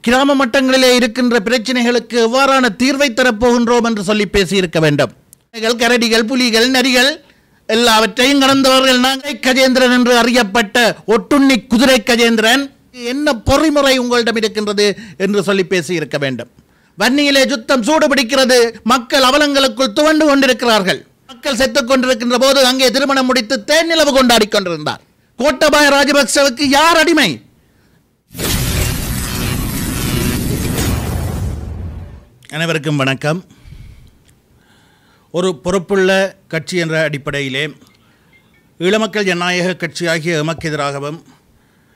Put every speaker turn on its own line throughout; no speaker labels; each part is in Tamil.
கிராம மட்டங்களிலே இருக்கின்ற பிரச்சனைகளுக்கு எவ்வாறான தீர்வை தரப்போகின்றோம் என்று சொல்லி பேசியிருக்க வேண்டும். கரடிகள், புலிகள், நரிகள் எல்லாவற்றையும் கடந்தவர்கள். நாங்கள் கஜேந்திரன் என்று அறியப்பட்ட ஒட்டுண்ணி குதிரை கஜேந்திரன் என்ன பொறிமுறை உங்களிடம் இருக்கின்றது என்று சொல்லி பேசியிருக்க வேண்டும். வன்னியிலே யுத்தம் சூடுபிடிக்கிறது, மக்கள் அவலங்களுக்குள் துவண்டு கொண்டிருக்கிறார்கள். மக்கள் செத்துக் கொண்டிருக்கின்ற போது அங்கே திருமணம் முடித்து தேனிலவு கொண்டாடி கொண்டிருந்தார். கோட்டபாய ராஜபக்சவுக்கு யார் அடிமை? அனைவருக்கும் வணக்கம். ஒரு பொறுப்புள்ள கட்சி என்ற அடிப்படையிலே ஈழமக்கள் ஜனநாயக கட்சி ஆகிய எமக்கு எதிராகவும்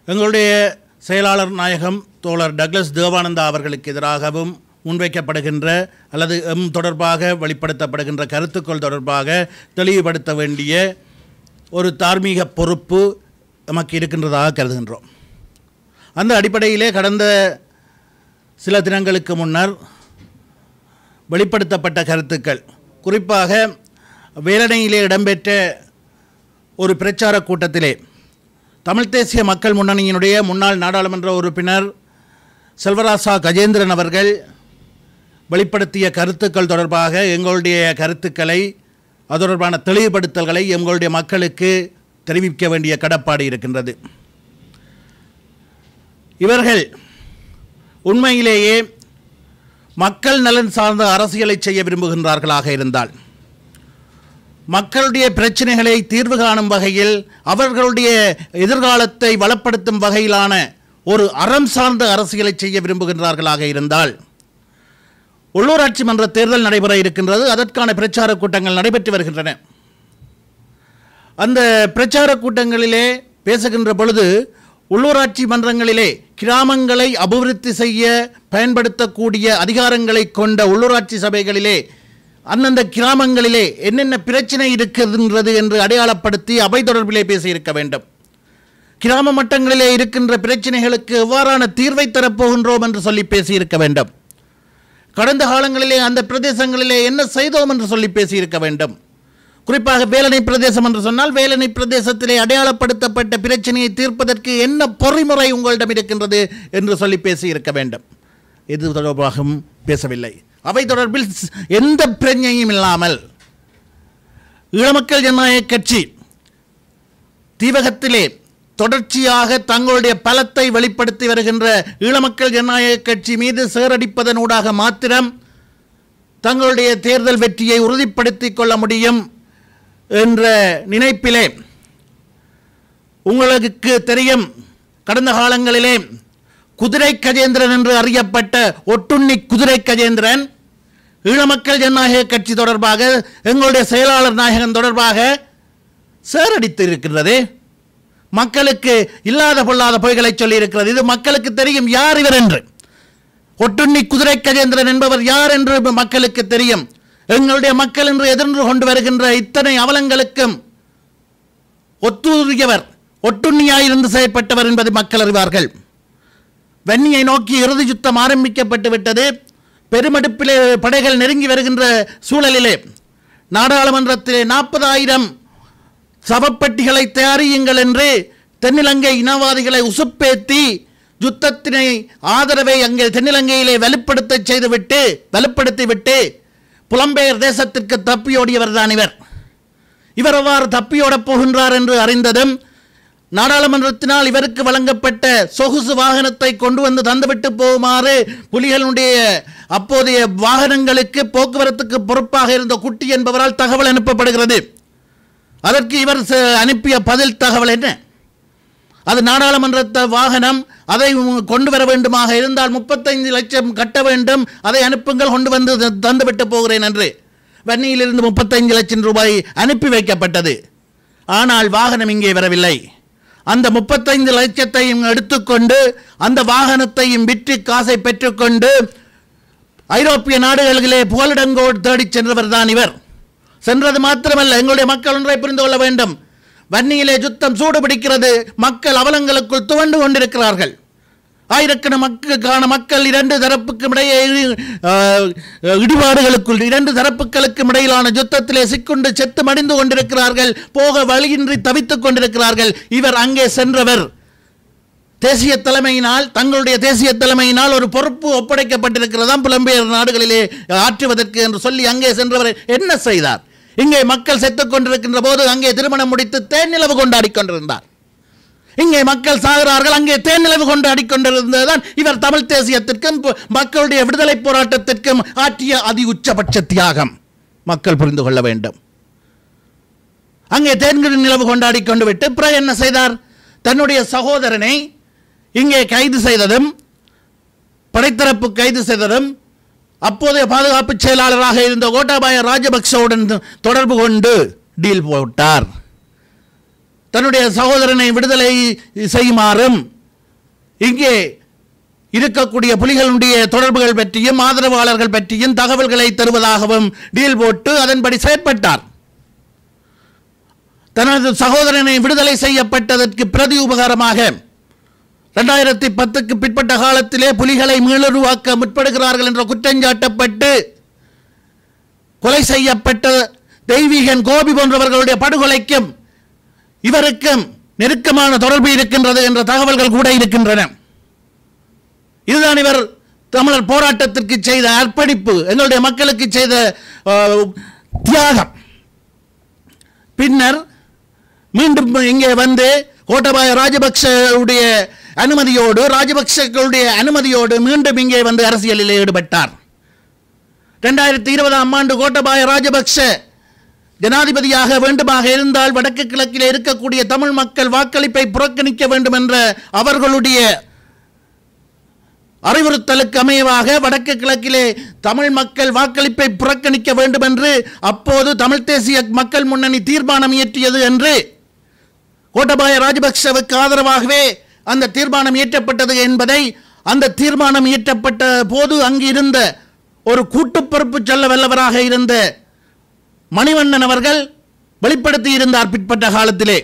எங்களுடைய செயலாளர் நாயகம் தோழர் டக்ளஸ் தேவானந்தா அவர்களுக்கு எதிராகவும் முன்வைக்கப்படுகின்ற அல்லது தொடர்பாக வெளிப்படுத்தப்படுகின்ற கருத்துக்கள் தொடர்பாக தெளிவுபடுத்த வேண்டிய ஒரு தார்மீக பொறுப்பு நமக்கு இருக்கின்றதாக கருதுகின்றோம். அந்த அடிப்படையிலே கடந்த சில தினங்களுக்கு முன்னர் வெளிப்படுத்தப்பட்ட கருத்துக்கள், குறிப்பாக வேலணையிலே இடம்பெற்ற ஒரு பிரச்சார கூட்டத்திலே தமிழ் தேசிய மக்கள் முன்னணியினுடைய முன்னாள் நாடாளுமன்ற உறுப்பினர் செல்வராசா கஜேந்திரன் அவர்கள் வெளிப்படுத்திய கருத்துக்கள் தொடர்பாக எங்களுடைய கருத்துக்களை, அது தொடர்பான தெளிவுபடுத்தல்களை எங்களுடைய மக்களுக்கு தெரிவிக்க வேண்டிய கடப்பாடு இருக்கின்றது. இவர்கள் உண்மையிலேயே மக்கள் நலன் சார்ந்த அரசியலை செய்ய விரும்புகின்றார்களாக இருந்தால், மக்களுடைய பிரச்சனைகளை தீர்வு காணும் வகையில் அவர்களுடைய எதிர்காலத்தை வளப்படுத்தும் வகையிலான ஒரு அறம் சார்ந்த அரசியலை செய்ய விரும்புகின்றார்களாக இருந்தால், உள்ளூராட்சி மன்ற தேர்தல் நடைபெற இருக்கின்றது. அதற்கான பிரச்சார கூட்டங்கள் நடைபெற்று வருகின்றன. அந்த பிரச்சார கூட்டங்களிலே பேசுகின்ற பொழுது உள்ளூராட்சி மன்றங்களிலே கிராமங்களை அபிவிருத்தி செய்ய பயன்படுத்தக்கூடிய அதிகாரங்களை கொண்ட உள்ளூராட்சி சபைகளிலே அந்தந்த கிராமங்களிலே என்னென்ன பிரச்சனை இருக்கின்றது என்று அடையாளப்படுத்தி அவை தொடர்பிலே பேசியிருக்க வேண்டும். கிராம மட்டங்களிலே இருக்கின்ற பிரச்சனைகளுக்கு எவ்வாறான தீர்வை தரப்போகின்றோம் என்று சொல்லி பேசியிருக்க வேண்டும். கடந்த காலங்களிலே அந்த பிரதேசங்களிலே என்ன செய்தோம் என்று சொல்லி பேசியிருக்க வேண்டும். குறிப்பாக வேலணை பிரதேசம் என்று சொன்னால் வேலணை பிரதேசத்திலே அடையாளப்படுத்தப்பட்ட பிரச்சனையை தீர்ப்பதற்கு என்ன பொறிமுறை உங்களிடம் இருக்கின்றது என்று சொல்லி பேசியிருக்க வேண்டும். இது தொடர்பாகவும் பேசவில்லை. அவை தொடர்பில் எந்த பிரச்சனையும் இல்லாமல் ஈழமக்கள் ஜனநாயக கட்சி தீவகத்திலே தொடர்ச்சியாக தங்களுடைய பலத்தை வெளிப்படுத்தி வருகின்ற ஈழமக்கள் ஜனநாயக கட்சி மீது சேரடிப்பதனூடாக மாத்திரம் தங்களுடைய தேர்தல் வெற்றியை உறுதிப்படுத்திக் கொள்ள முடியும் என்ற நினைப்பிலே, உங்களுக்கு தெரியும், கடந்த காலங்களிலே குதிரை கஜேந்திரன் என்று அறியப்பட்ட ஒட்டுண்ணி குதிரை கஜேந்திரன் ஈழமக்கள் ஜனநாயக கட்சி தொடர்பாக எங்களுடைய செயலாளர் நாயகன் தொடர்பாக சேரடித்து இருக்கின்றது. மக்களுக்கு இல்லாத பொல்லாத பொய்களை சொல்லி இருக்கிறது. இது மக்களுக்கு தெரியும் யார் இவர் என்று. ஒட்டுண்ணி குதிரை கஜேந்திரன் என்பவர் யார் என்று மக்களுக்கு தெரியும். எங்களுடைய மக்கள் என்று எதிர்ந்து கொண்டு வருகின்ற இத்தனை அவலங்களுக்கும் ஒத்துரியவர், ஒட்டுண்ணியாயிருந்து செயற்பட்டவர் என்பதை மக்கள் அறிவார்கள். வன்னியை நோக்கி இறுதி யுத்தம் ஆரம்பிக்கப்பட்டு விட்டது. பெருமெடுப்பிலே படைகள் நெருங்கி வருகின்ற சூழலிலே நாடாளுமன்றத்திலே 40,000 சவப்பட்டிகளை தயாரியுங்கள் என்று தென்னிலங்கை இனவாதிகளை உசுப்பேத்தி யுத்தத்தினை ஆதரவை அங்கே தென்னிலங்கையிலே வலுப்படுத்திவிட்டு புலம்பெயர் தேசத்திற்கு தப்பியோடியவர் தான் இவர். இவர் எவ்வாறு தப்பியோடப் போகின்றார் என்று அறிந்ததும் நாடாளுமன்றத்தினால் இவருக்கு வழங்கப்பட்ட சொகுசு வாகனத்தை கொண்டு வந்து தந்துவிட்டு போகுமாறு புலிகளுடைய அப்போதைய வாகனங்களுக்கு போக்குவரத்துக்கு பொறுப்பாக இருந்த குட்டி என்பவரால் தகவல் அனுப்பப்படுகிறது. அதற்கு இவர் அனுப்பிய பதில் தகவல் என்ன? அது நாடாளுமன்ற வாகனம், அதை கொண்டு வர வேண்டுமாக இருந்தால் 35 லட்சம் கட்ட வேண்டும், அதை அனுப்புங்கள், கொண்டு வந்து தந்துவிட்டு போகிறேன் என்று வன்னியிலிருந்து 35 லட்சம் ரூபாய் அனுப்பி வைக்கப்பட்டது. ஆனால் வாகனம் இங்கே வரவில்லை. அந்த 35 லட்சத்தையும் எடுத்துக்கொண்டு அந்த வாகனத்தையும் விற்று காசை பெற்றுக்கொண்டு ஐரோப்பிய நாடுகளிலே புகலிடங்கோடு தேடிச் சென்றவர் தான் இவர். சென்றது மாத்திரமல்ல, எங்களுடைய மக்கள் ஒன்றை புரிந்து கொள்ள வேண்டும். வன்னியிலே யுத்தம் சூடுபிடிக்கிறது, மக்கள் அவலங்களுக்குள் துவண்டு கொண்டிருக்கிறார்கள். ஆயிரக்கணக்கான மக்கள் இரண்டு தரப்புக்கும் இடையே இடிபாடுகளுக்குள் இரண்டு தரப்புகளுக்கும் இடையிலான யுத்தத்திலே சிக்குண்டு செத்து மடிந்து கொண்டிருக்கிறார்கள். போக வழியின்றி தவித்துக் கொண்டிருக்கிறார்கள். இவர் அங்கே சென்றவர் தேசிய தலைமையினால், தங்களுடைய தேசிய தலைமையினால் ஒரு பொறுப்பு ஒப்படைக்கப்பட்டிருக்கிறதாம் புலம்பெயர் நாடுகளிலே ஆற்றுவதற்கு என்று சொல்லி அங்கே சென்றவர் என்ன செய்தார்? இங்கே மக்கள் செத்துக் கொண்டிருக்கின்ற போது அங்கே திருமணம் முடித்து தேனிலவு கொண்டாடி கொண்டிருந்தார். இங்கே மக்கள் சாகிறார்கள், அங்கே தேனிலவு கொண்டாடி கொண்டிருந்ததுதான் இவர் தமிழ் தேசியத்திற்கும் மக்களுடைய விடுதலை போராட்டத்திற்கும் ஆற்றிய அதி உச்சபட்ச தியாகம். மக்கள் புரிந்து கொள்ள வேண்டும். அங்கே தேன்கிழி நிலவு கொண்டாடி கொண்டு விட்டு பிறகு என்ன செய்தார்? தன்னுடைய சகோதரனை இங்கே கைது செய்ததும், படைத்தரப்பு கைது செய்ததும், அப்போதைய பாதுகாப்பு செயலாளராக இருந்த கோட்டாபாய ராஜபக்சவுடன் தொடர்பு கொண்டு டீல் போட்டார். தன்னுடைய சகோதரனை விடுதலை செய்யுமாறும், இங்கே இருக்கக்கூடிய புலிகளுடைய தொடர்புகள் பற்றியும் ஆதரவாளர்கள் பற்றியும் தகவல்களை தருவதாகவும் டீல் போட்டு அதன்படி செயற்பட்டார். தனது சகோதரனை விடுதலை செய்யப்பட்டதற்கு பிரதி உபகாரமாக 2010க்கு பிற்பட்ட காலத்திலே புலிகளை மீளுருவாக்க முற்படுகிறார்கள் என்ற குற்றஞ்சாட்டப்பட்டு கொலை செய்யப்பட்ட தெய்வீகன் கோபி போன்றவர்களுடைய படுகொலைக்கும் இவருக்கும் நெருக்கமான தொடர்பு இருக்கின்றது என்ற தகவல்கள் கூட இருக்கின்றன. இதுதான் இவர் தமிழர் போராட்டத்திற்கு செய்த அர்ப்பணிப்பு, எங்களுடைய மக்களுக்கு செய்த தியாகம். பின்னர் மீண்டும் இங்கே வந்து கோட்டாபாய ராஜபக்சவுடைய அனுமதியோடு, ராஜபக்சர்களுடைய அனுமதியோடு மீண்டும் இங்கே வந்து அரசியலில் ஈடுபட்டார். 2020ஆம் ஆண்டு கோட்டாபாய ராஜபக்ச ஜனாதிபதியாக வேண்டுமாக இருந்தால் வடக்கு கிழக்கிலே இருக்கக்கூடிய தமிழ் மக்கள் வாக்களிப்பை புறக்கணிக்க வேண்டும் என்ற அவர்களுடைய அறிவுறுத்தலுக்கு அமைவாக வடக்கு கிழக்கிலே தமிழ் மக்கள் வாக்களிப்பை புறக்கணிக்க வேண்டும் என்று அப்போது தமிழ் தேசிய மக்கள் முன்னணி தீர்மானம் இயற்றியது என்று கோட்டாபாய ராஜபக்சவுக்கு ஆதரவாகவே அந்த தீர்மானம் இயற்றப்பட்டது என்பதை, அந்த தீர்மானம் இயற்றப்பட்ட போது அங்கு இருந்த ஒரு கூட்டு பொறுப்பு சொல்ல வல்லவராக இருந்த மணிவண்ணன் அவர்கள் வெளிப்படுத்தி இருந்தார். பிற்பட்ட காலத்திலே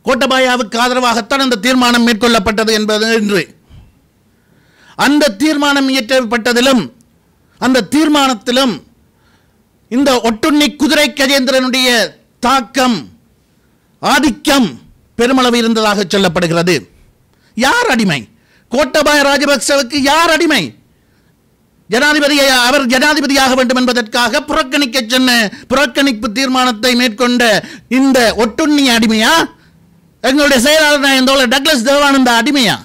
கோட்டாபாயாவுக்கு ஆதரவாகத்தான் அந்த தீர்மானம் மேற்கொள்ளப்பட்டது என்பது என்று. அந்த தீர்மானம் இயற்றப்பட்டதிலும் அந்த தீர்மானத்திலும் இந்த ஒட்டுண்ணி குதிரை கஜேந்திரனுடைய தாக்கம், ஆதிக்கம் பெருமளவு இருந்ததாக சொல்லப்படுகிறது. யார் அடிமை? கோட்டாபாய ராஜபக்சவுக்கு யார் அடிமை? அவர் ஜனாதிபதியாக வேண்டும் என்பதற்காக புறக்கணிக்க சொன்ன புறக்கணிப்பு தீர்மானத்தை மேற்கொண்ட இந்த ஒட்டுண்ணி அடிமையா? எங்களுடைய செயலாளர் டக்ளஸ் தேவானந்தா அடிமையா?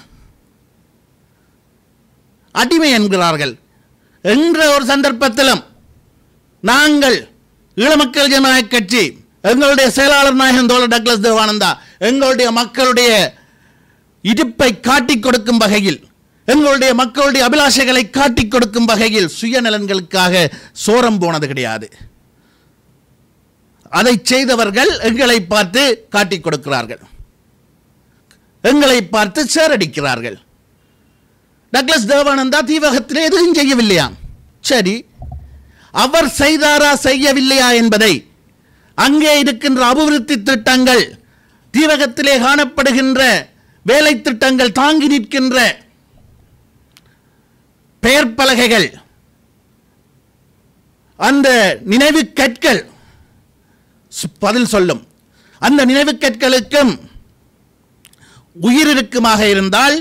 அடிமை என்கிறார்கள். என்ற ஒரு சந்தர்ப்பத்திலும் நாங்கள் ஈழமக்கள் ஜனநாயக கட்சி, எங்களுடைய செயலாளர் நாயகன் தோழர் டக்ளஸ் தேவானந்தா எங்களுடைய மக்களுடைய இடுப்பை காட்டிக் கொடுக்கும் வகையில், எங்களுடைய மக்களுடைய அபிலாஷைகளை காட்டிக் கொடுக்கும் வகையில் சுயநலன்களுக்காக சோரம் போனது கிடையாது. அதை செய்தவர்கள் எங்களை பார்த்து காட்டிக் கொடுக்கிறார்கள், எங்களை பார்த்து சேரடிக்கிறார்கள். டக்ளஸ் தேவானந்தா தீவகத்திலே எதுவும் செய்யவில்லையாம். சரி, அவர் செய்தாரா செய்யவில்லையா என்பதை அங்கே இருக்கின்ற அபிவிருத்தி திட்டங்கள், தீவகத்திலே காணப்படுகின்ற வேலை திட்டங்கள், தாங்கி நிற்கின்ற பெயர் பலகைகள், அந்த நினைவு கற்கள் பதில் சொல்லும். அந்த நினைவு கற்களுக்கும் உயிர் இருக்குமாக இருந்தால்,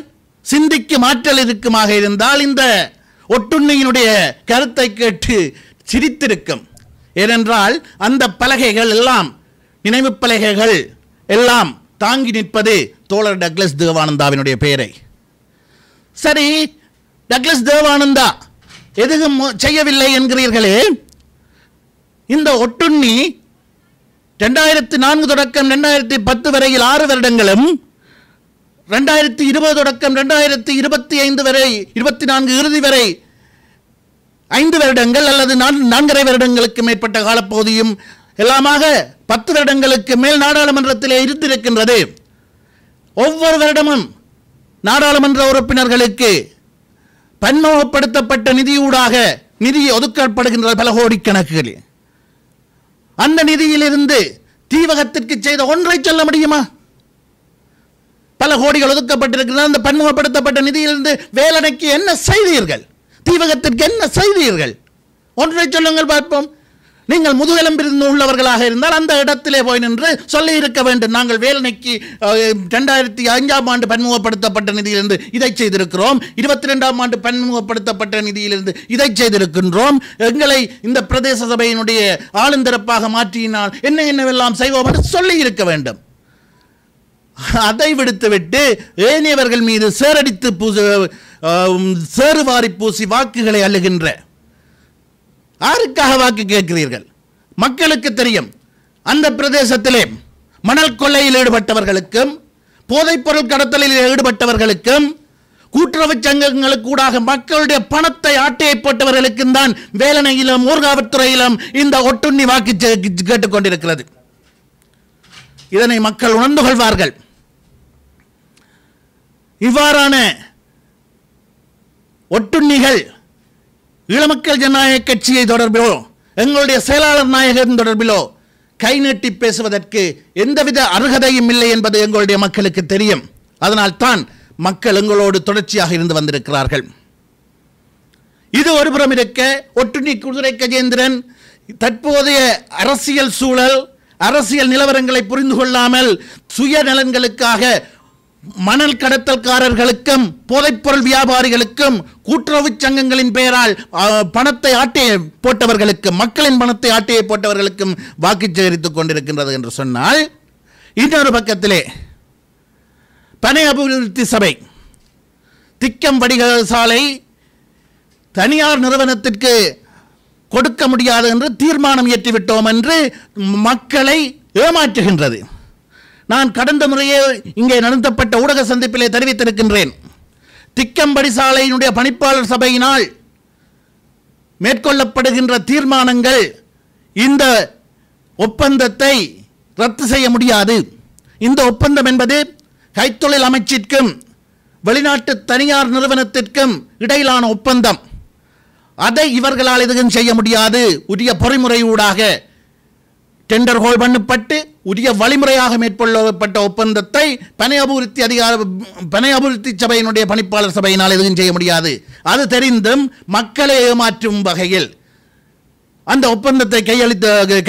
சிந்திக்கும் ஆற்றல் இருக்குமாக இருந்தால் இந்த ஒட்டுண்ணியினுடைய கருத்தை கேட்டு சிரித்திருக்கும். ஏனென்றால் அந்த பலகைகள் எல்லாம், நினைவு பலகைகள் எல்லாம் தாங்கி நிற்பது தோழர் டக்ளஸ் தேவானந்தாவினுடைய பெயரை. சரி, டக்ளஸ் தேவானந்தா எதுவும் செய்யவில்லை என்கிறீர்களே. இந்த ஒட்டுண்ணி 2004 தொடக்கம் 2010 வரையில் 6 வருடங்களும், 2020 தொடக்கம் 2025 வரை 24 இறுதி வரை 5 வருடங்கள் அல்லது 4.5 வருடங்களுக்கு மேற்பட்ட காலப்பகுதியும் எல்லாமாக 10 வருடங்களுக்கு மேல் நாடாளுமன்றத்திலே இருந்திருக்கின்றது. ஒவ்வொரு வருடமும் நாடாளுமன்ற உறுப்பினர்களுக்கு பன்முகப்படுத்தப்பட்ட நிதியூடாக நிதி ஒதுக்கப்படுகின்ற பல கோடிக்கணக்குகள். அந்த நிதியிலிருந்து தீவகத்திற்கு செய்த ஒன்றை சொல்ல முடியுமா? பல கோடிகள் ஒதுக்கப்பட்டிருக்கின்றன. அந்த பன்முகப்படுத்தப்பட்ட நிதியிலிருந்து வேலனைக்கு என்ன செய்தீர்கள்? தீவகத்திற்கு என்ன செய்தீர்கள்? ஒன்றை சொல்லுங்கள் பார்ப்போம். நீங்கள் முதுகெலும்பிருந்து உள்ளவர்களாக இருந்தால் அந்த இடத்திலே போய் நின்று சொல்லி இருக்க வேண்டும். நாங்கள் வேலனைக்கு 2005ஆம் ஆண்டு பன்முகப்படுத்தப்பட்ட நிதியிலிருந்து இதை செய்திருக்கிறோம், 22ஆம் ஆண்டு பன்முகப்படுத்தப்பட்ட நிதியிலிருந்து இதை செய்திருக்கின்றோம், எங்களை இந்த பிரதேச சபையினுடைய ஆளுந்தரப்பாக மாற்றினால் என்னவெல்லாம் செய்வோம் என்று சொல்லி இருக்க வேண்டும். அதை விடுத்துவிட்டு ஏனையவர்கள் மீது சேரடித்து சேறுவாரி பூசி வாக்குகளை அள்ளுகின்ற, யாருக்காக வாக்கு கேட்கிறீர்கள்? மக்களுக்கு தெரியும். அந்த பிரதேசத்திலே மணல் கொள்ளையில் ஈடுபட்டவர்களுக்கும் போதைப்பொருள் கடத்தலில் ஈடுபட்டவர்களுக்கும் கூட்டுறவு சங்கங்களுக்கு ஊடாக மக்களுடைய பணத்தை ஆட்டையை போட்டவர்களுக்கும் தான் வேலனையிலும் ஊர்காவல்துறையிலும் இந்த ஒட்டுண்ணி வாக்கு கேட்டுக்கொண்டிருக்கிறது. இதனை மக்கள் உணர்ந்து கொள்வார்கள். இவ்வாறான ஒட்டுண்ணிகள் ஈழமக்கள் ஜனநாயக கட்சியை தொடர்பிலோ எங்களுடைய செயலாளர் நாயகன் தொடர்பிலோ கை நீட்டி பேசுவதற்கு எந்தவித அருகதையும் இல்லை என்பது எங்களுடைய மக்களுக்கு தெரியும். அதனால் தான் மக்கள் எங்களோடு தொடர்ச்சியாக இருந்து வந்திருக்கிறார்கள். இது ஒருபுறம் இருக்க, ஒட்டுண்ணி குதிரை கஜேந்திரன் தற்போதைய அரசியல் சூழல், அரசியல் நிலவரங்களை புரிந்து கொள்ளாமல் சுயநலன்களுக்காக மணல் கடத்தல்காரர்களுக்கும் போதைப்பொருள் வியாபாரிகளுக்கும் கூட்டுறவு சங்கங்களின் பெயரால் பணத்தை ஆட்டையை போட்டவர்களுக்கும், மக்களின் பணத்தை ஆட்டையை போட்டவர்களுக்கும் வாக்கு சேகரித்துக் கொண்டிருக்கின்றது என்று சொன்னால், இன்னொரு பக்கத்திலே பனை அபிவிருத்தி சபை திக்கம் வடிகால் சாலை தனியார் நிறுவனத்திற்கு கொடுக்க முடியாது என்று தீர்மானம் இயற்றிவிட்டோம் என்று மக்களை ஏமாற்றுகின்றது. நான் கடந்த முறையே இங்கே நடத்தப்பட்ட ஊடக சந்திப்பிலே தெரிவித்திருக்கின்றேன். திக்கம்படி சாலையினுடைய பணிப்பாளர் சபையினால் மேற்கொள்ளப்படுகின்ற தீர்மானங்கள் இந்த ஒப்பந்தத்தை ரத்து செய்ய முடியாது. இந்த ஒப்பந்தம் என்பது கைத்தொழில் அமைச்சிற்கும் வெளிநாட்டு தனியார் நிறுவனத்திற்கும் இடையிலான ஒப்பந்தம். அதை இவர்களால் எதுவும் செய்ய முடியாது. உரிய பொறிமுறையூடாக டெண்டர் ஹோல் பண்ணப்பட்டு உரிய வழிமுறையாக மேற்கொள்ளப்பட்ட ஒப்பந்தத்தை பனை அபிவிருத்தி சபையினுடைய பணிப்பாளர் சபையினால் எதுவும் செய்ய முடியாது. அது தெரிந்தும் மக்களை ஏமாற்றும் வகையில் அந்த ஒப்பந்தத்தை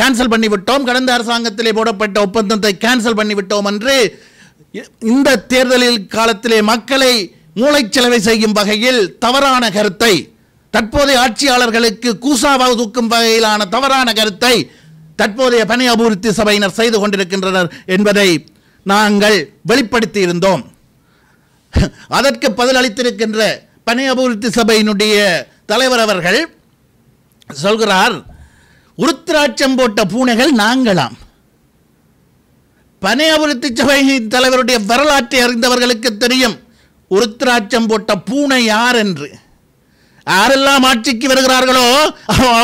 கேன்சல் பண்ணிவிட்டோம், கடந்த அரசாங்கத்திலே போடப்பட்ட ஒப்பந்தத்தை கேன்சல் பண்ணிவிட்டோம் என்று இந்த தேர்தலில் காலத்திலே மக்களை மூளைச்சலவை செய்யும் வகையில் தவறான கருத்தை, தற்போதைய ஆட்சியாளர்களுக்கு கூசாவாக தூக்கும் வகையிலான தவறான கருத்தை தற்போதைய பனை அபிவிருத்தி சபையினர் செய்து கொண்டிருக்கின்றனர் என்பதை நாங்கள் வெளிப்படுத்தி இருந்தோம். அதற்கு பதிலளித்திருக்கின்ற பனை அபிவிருத்தி சபையினுடைய தலைவர் அவர்கள் சொல்கிறார், உருத்திராட்சம் போட்ட பூனைகள் நாங்களாம். பனை அபிவிருத்தி சபை தலைவருடைய வரலாற்றை அறிந்தவர்களுக்கு தெரியும் உருத்திராட்சம் போட்ட பூனை யார் என்று. யாரெல்லாம் ஆட்சிக்கு வருகிறார்களோ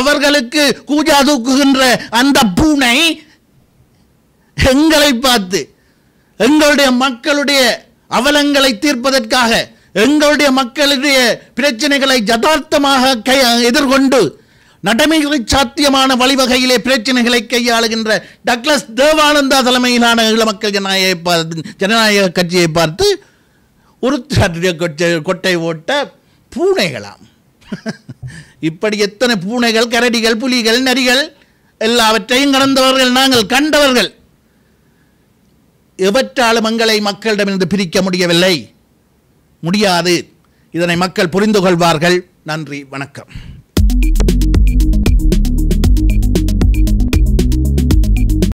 அவர்களுக்கு கூஜா தூக்குகின்ற அந்த பூனை எங்களை பார்த்து எங்களுடைய மக்களுடைய அவலங்களை தீர்ப்பதற்காக, எங்களுடைய மக்களுடைய பிரச்சனைகளை யதார்த்தமாக எதிர்கொண்டு நடைமுறை சாத்தியமான வழிவகையிலே பிரச்சனைகளை கையாளுகின்ற டக்ளஸ் தேவானந்தா தலைமையிலான ஈழமக்கள் ஜனநாயக கட்சியை பார்த்து ஒரு கொட்டை ஓட்ட பூனைகளாம். இப்படி எத்தனை பூனைகள், கரடிகள், புலிகள், நரிகள் எல்லாவற்றையும் கடந்தவர்கள் நாங்கள், கண்டவர்கள். எவற்றாலும் எங்களை மக்களிடமிருந்து பிரிக்க முடியாது. இதனை மக்கள் புரிந்து கொள்வார்கள். நன்றி, வணக்கம்.